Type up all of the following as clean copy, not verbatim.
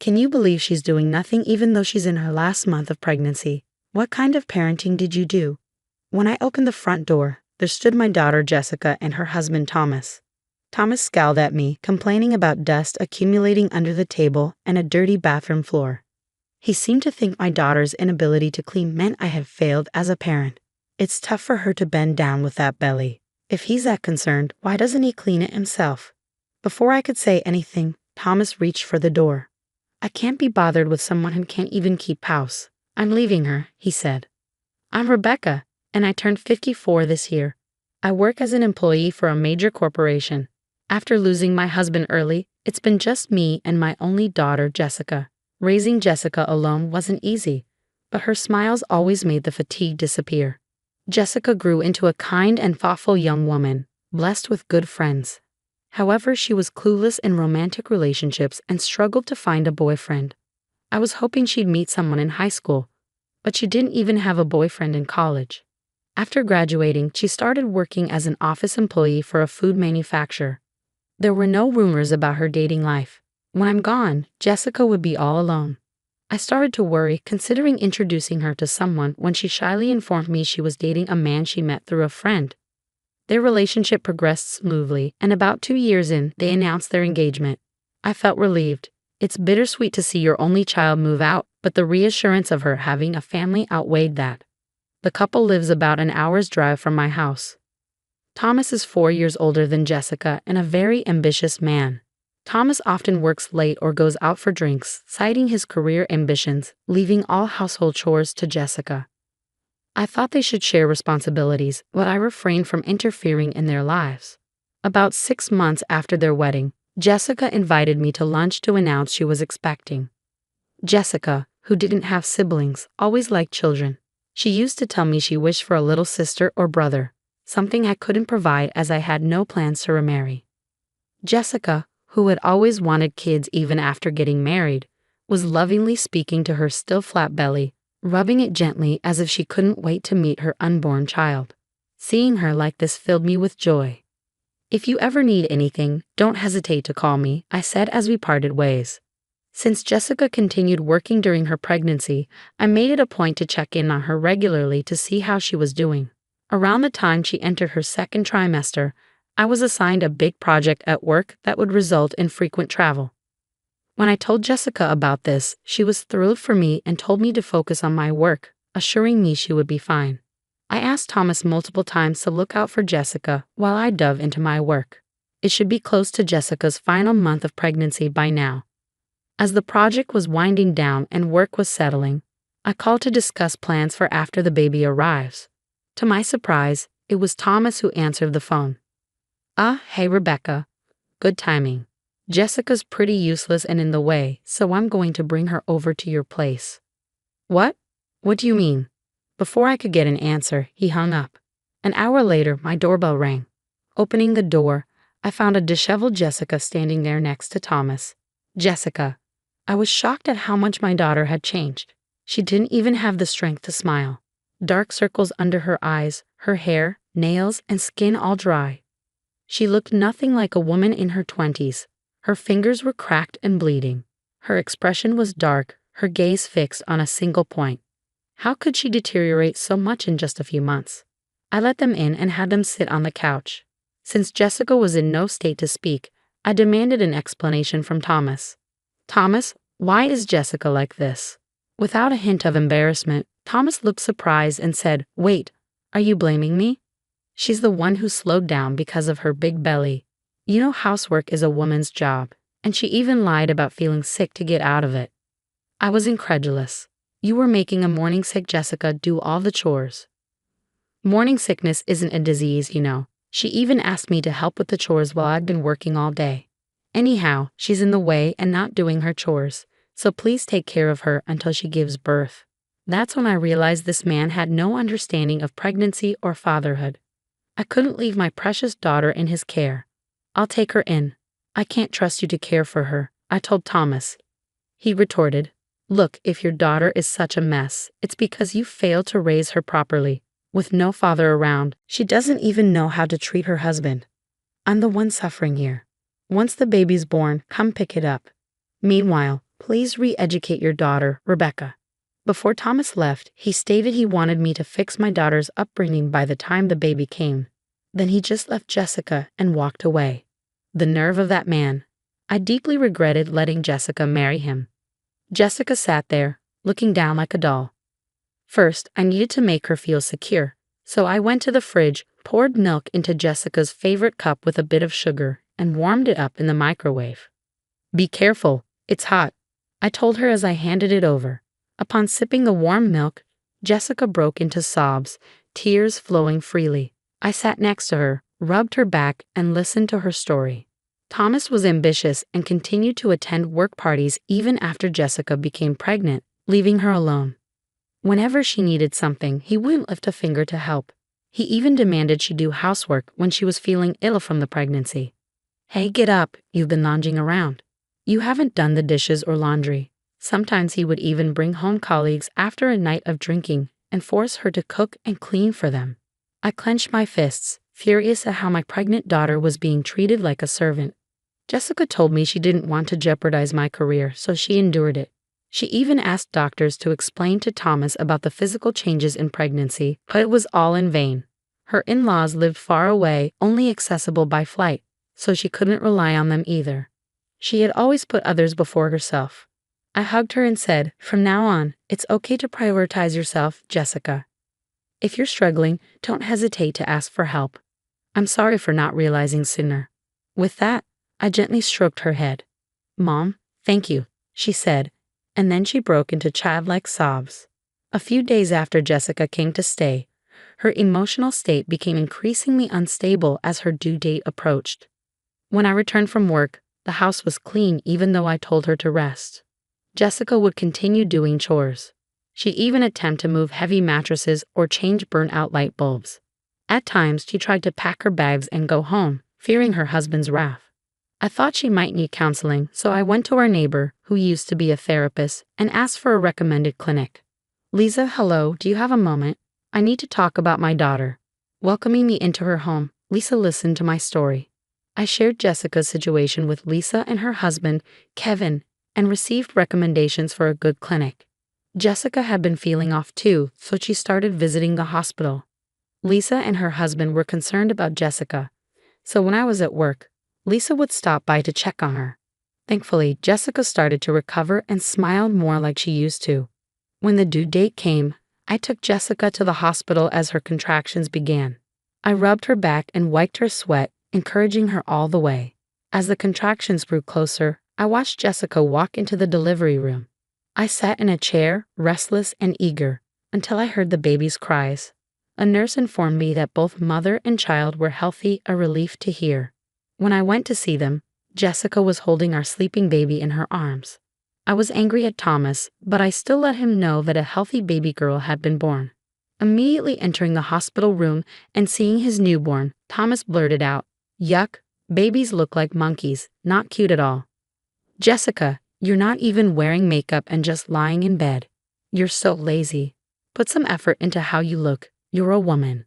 Can you believe she's doing nothing even though she's in her last month of pregnancy? What kind of parenting did you do? When I opened the front door, there stood my daughter Jessica and her husband Thomas. Thomas scowled at me, complaining about dust accumulating under the table and a dirty bathroom floor. He seemed to think my daughter's inability to clean meant I had failed as a parent. It's tough for her to bend down with that belly. If he's that concerned, why doesn't he clean it himself? Before I could say anything, Thomas reached for the door. I can't be bothered with someone who can't even keep house. I'm leaving her, he said. I'm Rebecca, and I turned 54 this year. I work as an employee for a major corporation. After losing my husband early, it's been just me and my only daughter, Jessica. Raising Jessica alone wasn't easy, but her smiles always made the fatigue disappear. Jessica grew into a kind and thoughtful young woman, blessed with good friends. However, she was clueless in romantic relationships and struggled to find a boyfriend. I was hoping she'd meet someone in high school, but she didn't even have a boyfriend in college. After graduating, she started working as an office employee for a food manufacturer. There were no rumors about her dating life. When I'm gone, Jessica would be all alone. I started to worry, considering introducing her to someone when she shyly informed me she was dating a man she met through a friend. Their relationship progressed smoothly, and about 2 years in, they announced their engagement. I felt relieved. It's bittersweet to see your only child move out, but the reassurance of her having a family outweighed that. The couple lives about an hour's drive from my house. Thomas is 4 years older than Jessica and a very ambitious man. Thomas often works late or goes out for drinks, citing his career ambitions, leaving all household chores to Jessica. I thought they should share responsibilities, but I refrained from interfering in their lives. About 6 months after their wedding, Jessica invited me to lunch to announce she was expecting. Jessica, who didn't have siblings, always liked children. She used to tell me she wished for a little sister or brother, something I couldn't provide as I had no plans to remarry. Jessica, who had always wanted kids even after getting married, was lovingly speaking to her still flat belly, rubbing it gently as if she couldn't wait to meet her unborn child. Seeing her like this filled me with joy. If you ever need anything, don't hesitate to call me, I said as we parted ways. Since Jessica continued working during her pregnancy, I made it a point to check in on her regularly to see how she was doing. Around the time she entered her second trimester, I was assigned a big project at work that would result in frequent travel. When I told Jessica about this, she was thrilled for me and told me to focus on my work, assuring me she would be fine. I asked Thomas multiple times to look out for Jessica while I dove into my work. It should be close to Jessica's final month of pregnancy by now. As the project was winding down and work was settling, I called to discuss plans for after the baby arrives. To my surprise, it was Thomas who answered the phone. Hey Rebecca. Good timing. Jessica's pretty useless and in the way, so I'm going to bring her over to your place. What? What do you mean? Before I could get an answer, he hung up. An hour later, my doorbell rang. Opening the door, I found a disheveled Jessica standing there next to Thomas. Jessica. I was shocked at how much my daughter had changed. She didn't even have the strength to smile. Dark circles under her eyes, her hair, nails, and skin all dry. She looked nothing like a woman in her 20s. Her fingers were cracked and bleeding. Her expression was dark, her gaze fixed on a single point. How could she deteriorate so much in just a few months? I let them in and had them sit on the couch. Since Jessica was in no state to speak, I demanded an explanation from Thomas. Thomas, why is Jessica like this? Without a hint of embarrassment, Thomas looked surprised and said, Wait, are you blaming me? She's the one who slowed down because of her big belly. You know housework is a woman's job, and she even lied about feeling sick to get out of it. I was incredulous. You were making a morning sick Jessica do all the chores. Morning sickness isn't a disease, you know. She even asked me to help with the chores while I'd been working all day. Anyhow, she's in the way and not doing her chores, so please take care of her until she gives birth. That's when I realized this man had no understanding of pregnancy or fatherhood. I couldn't leave my precious daughter in his care. I'll take her in. I can't trust you to care for her, I told Thomas. He retorted, Look, if your daughter is such a mess, it's because you failed to raise her properly. With no father around, she doesn't even know how to treat her husband. I'm the one suffering here. Once the baby's born, come pick it up. Meanwhile, Please re-educate your daughter, Rebecca. Before Thomas left, he stated he wanted me to fix my daughter's upbringing by the time the baby came. Then he just left Jessica and walked away. The nerve of that man. I deeply regretted letting Jessica marry him. Jessica sat there, looking down like a doll. First, I needed to make her feel secure, so I went to the fridge, poured milk into Jessica's favorite cup with a bit of sugar, and warmed it up in the microwave. Be careful, it's hot, I told her as I handed it over. Upon sipping the warm milk, Jessica broke into sobs, tears flowing freely. I sat next to her, rubbed her back, and listened to her story. Thomas was ambitious and continued to attend work parties even after Jessica became pregnant, leaving her alone. Whenever she needed something, he wouldn't lift a finger to help. He even demanded she do housework when she was feeling ill from the pregnancy. Hey, get up, you've been lounging around. You haven't done the dishes or laundry. Sometimes he would even bring home colleagues after a night of drinking and force her to cook and clean for them. I clenched my fists, furious at how my pregnant daughter was being treated like a servant. Jessica told me she didn't want to jeopardize my career, so she endured it. She even asked doctors to explain to Thomas about the physical changes in pregnancy, but it was all in vain. Her in-laws lived far away, only accessible by flight, so she couldn't rely on them either. She had always put others before herself. I hugged her and said, "From now on, it's okay to prioritize yourself, Jessica. If you're struggling, don't hesitate to ask for help. I'm sorry for not realizing sooner." With that, I gently stroked her head. "Mom, thank you," she said, and then she broke into childlike sobs. A few days after Jessica came to stay, her emotional state became increasingly unstable as her due date approached. When I returned from work, the house was clean even though I told her to rest. Jessica would continue doing chores. She'd even attempt to move heavy mattresses or change burnt-out light bulbs. At times, she tried to pack her bags and go home, fearing her husband's wrath. I thought she might need counseling, so I went to our neighbor, who used to be a therapist, and asked for a recommended clinic. "Lisa, hello, do you have a moment? I need to talk about my daughter." Welcoming me into her home, Lisa listened to my story. I shared Jessica's situation with Lisa and her husband, Kevin, and received recommendations for a good clinic. Jessica had been feeling off too, so she started visiting the hospital. Lisa and her husband were concerned about Jessica, so when I was at work, Lisa would stop by to check on her. Thankfully, Jessica started to recover and smiled more like she used to. When the due date came, I took Jessica to the hospital as her contractions began. I rubbed her back and wiped her sweat, encouraging her all the way. As the contractions grew closer, I watched Jessica walk into the delivery room. I sat in a chair, restless and eager, until I heard the baby's cries. A nurse informed me that both mother and child were healthy, a relief to hear. When I went to see them, Jessica was holding our sleeping baby in her arms. I was angry at Thomas, but I still let him know that a healthy baby girl had been born. Immediately entering the hospital room and seeing his newborn, Thomas blurted out, "Yuck, babies look like monkeys, not cute at all." "Jessica, you're not even wearing makeup and just lying in bed. You're so lazy. Put some effort into how you look. You're a woman."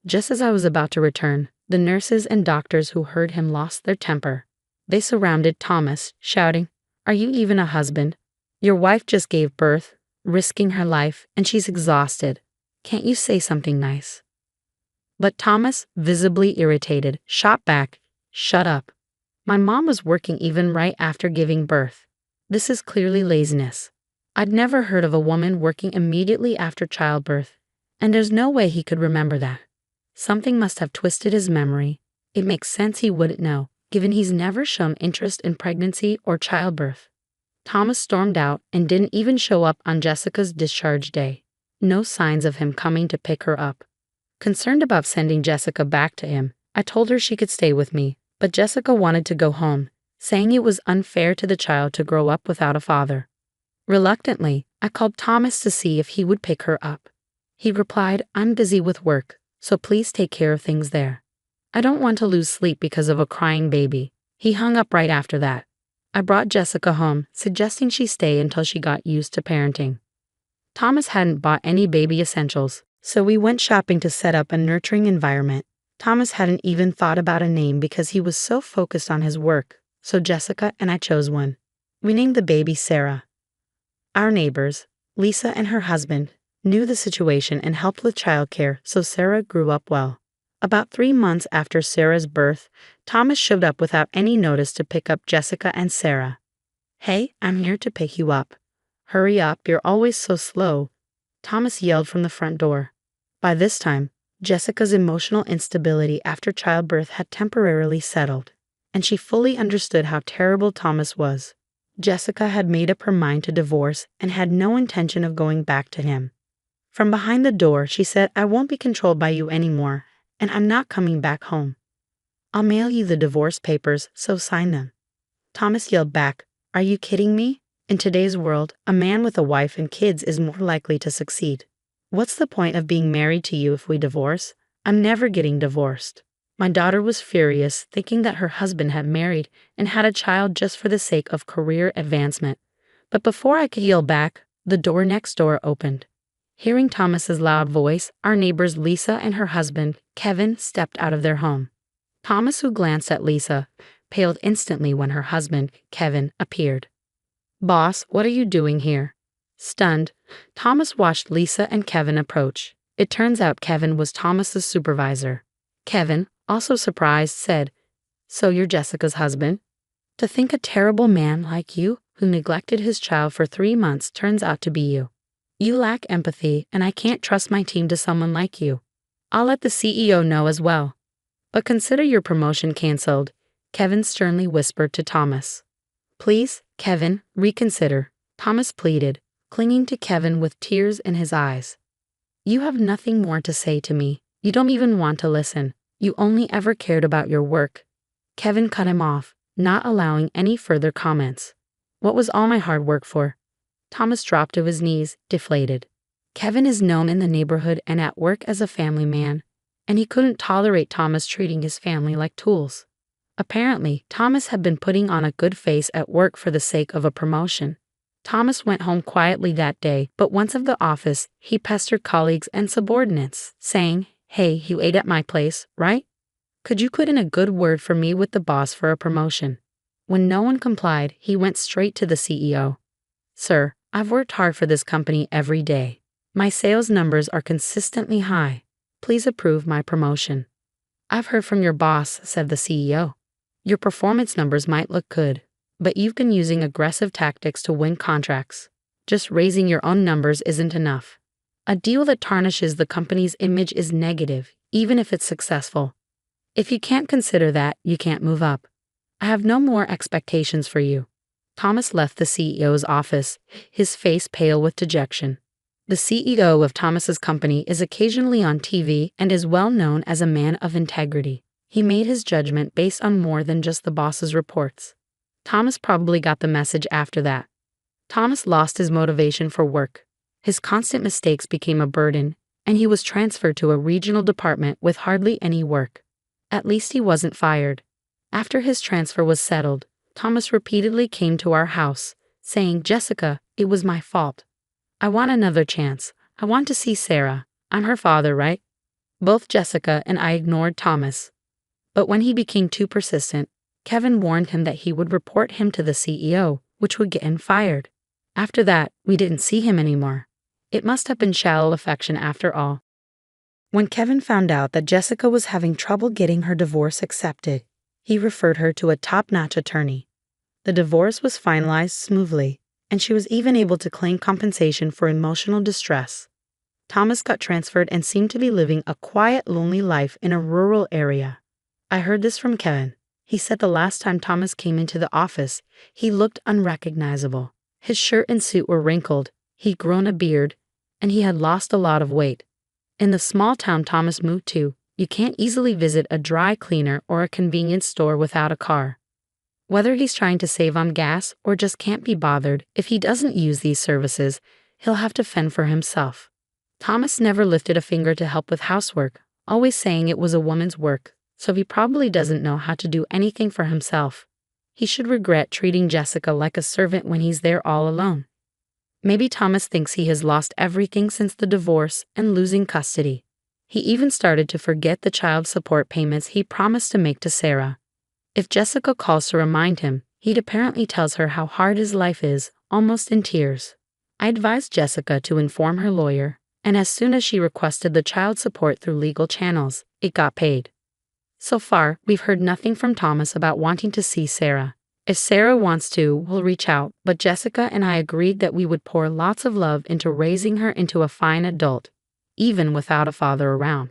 Just as I was about to return, the nurses and doctors who heard him lost their temper. They surrounded Thomas, shouting, "Are you even a husband? Your wife just gave birth, risking her life, and she's exhausted. Can't you say something nice?" But Thomas, visibly irritated, shot back, "Shut up. My mom was working even right after giving birth. This is clearly laziness. I'd never heard of a woman working immediately after childbirth, and there's no way he could remember that. Something must have twisted his memory. It makes sense he wouldn't know, given he's never shown interest in pregnancy or childbirth." Thomas stormed out and didn't even show up on Jessica's discharge day. No signs of him coming to pick her up. Concerned about sending Jessica back to him, I told her she could stay with me, but Jessica wanted to go home, saying it was unfair to the child to grow up without a father. Reluctantly, I called Thomas to see if he would pick her up. He replied, "I'm busy with work, so please take care of things there. I don't want to lose sleep because of a crying baby." He hung up right after that. I brought Jessica home, suggesting she stay until she got used to parenting. Thomas hadn't bought any baby essentials, so we went shopping to set up a nurturing environment. Thomas hadn't even thought about a name because he was so focused on his work, so Jessica and I chose one. We named the baby Sarah. Our neighbors, Lisa and her husband, knew the situation and helped with childcare, so Sarah grew up well. About 3 months after Sarah's birth, Thomas showed up without any notice to pick up Jessica and Sarah. "Hey, I'm here to pick you up." "Hurry up, you're always so slow," Thomas yelled from the front door. By this time, Jessica's emotional instability after childbirth had temporarily settled, and she fully understood how terrible Thomas was. Jessica had made up her mind to divorce and had no intention of going back to him. From behind the door, she said, "I won't be controlled by you anymore, and I'm not coming back home. I'll mail you the divorce papers, so sign them." Thomas yelled back, "Are you kidding me? In today's world, a man with a wife and kids is more likely to succeed. What's the point of being married to you if we divorce? I'm never getting divorced." My daughter was furious, thinking that her husband had married and had a child just for the sake of career advancement. But before I could yell back, the door next door opened. Hearing Thomas's loud voice, our neighbors Lisa and her husband, Kevin, stepped out of their home. Thomas, who glanced at Lisa, paled instantly when her husband, Kevin, appeared. "Boss, what are you doing here?" Stunned, Thomas watched Lisa and Kevin approach. It turns out Kevin was Thomas's supervisor. Kevin, also surprised, said, "So you're Jessica's husband? To think a terrible man like you, who neglected his child for 3 months, turns out to be you. You lack empathy, and I can't trust my team to someone like you. I'll let the CEO know as well. But consider your promotion canceled," Kevin sternly whispered to Thomas. "Please, Kevin, reconsider," Thomas pleaded, clinging to Kevin with tears in his eyes. "You have nothing more to say to me. You don't even want to listen. You only ever cared about your work." Kevin cut him off, not allowing any further comments. "What was all my hard work for?" Thomas dropped to his knees, deflated. Kevin is known in the neighborhood and at work as a family man, and he couldn't tolerate Thomas treating his family like tools. Apparently, Thomas had been putting on a good face at work for the sake of a promotion. Thomas went home quietly that day, but once at the office, he pestered colleagues and subordinates, saying, "Hey, you ate at my place, right? Could you put in a good word for me with the boss for a promotion?" When no one complied, he went straight to the CEO. "Sir, I've worked hard for this company every day. My sales numbers are consistently high. Please approve my promotion." "I've heard from your boss," said the CEO. "Your performance numbers might look good, but you've been using aggressive tactics to win contracts. Just raising your own numbers isn't enough. A deal that tarnishes the company's image is negative, even if it's successful. If you can't consider that, you can't move up. I have no more expectations for you." Thomas left the CEO's office, his face pale with dejection. The CEO of Thomas's company is occasionally on TV and is well known as a man of integrity. He made his judgment based on more than just the boss's reports. Thomas probably got the message after that. Thomas lost his motivation for work. His constant mistakes became a burden, and he was transferred to a regional department with hardly any work. At least he wasn't fired. After his transfer was settled, Thomas repeatedly came to our house, saying, "Jessica, it was my fault. I want another chance. I want to see Sarah. I'm her father, right?" Both Jessica and I ignored Thomas. But when he became too persistent, Kevin warned him that he would report him to the CEO, which would get him fired. After that, we didn't see him anymore. It must have been shallow affection after all. When Kevin found out that Jessica was having trouble getting her divorce accepted, he referred her to a top-notch attorney. The divorce was finalized smoothly, and she was even able to claim compensation for emotional distress. Thomas got transferred and seemed to be living a quiet, lonely life in a rural area. I heard this from Kevin. He said the last time Thomas came into the office, he looked unrecognizable. His shirt and suit were wrinkled, he'd grown a beard, and he had lost a lot of weight. In the small town Thomas moved to, you can't easily visit a dry cleaner or a convenience store without a car. Whether he's trying to save on gas or just can't be bothered, if he doesn't use these services, he'll have to fend for himself. Thomas never lifted a finger to help with housework, always saying it was a woman's work, so he probably doesn't know how to do anything for himself. He should regret treating Jessica like a servant when he's there all alone. Maybe Thomas thinks he has lost everything since the divorce and losing custody. He even started to forget the child support payments he promised to make to Sarah. If Jessica calls to remind him, he'd apparently tells her how hard his life is, almost in tears. I advised Jessica to inform her lawyer, and as soon as she requested the child support through legal channels, it got paid. So far, we've heard nothing from Thomas about wanting to see Sarah. If Sarah wants to, we'll reach out, but Jessica and I agreed that we would pour lots of love into raising her into a fine adult, even without a father around.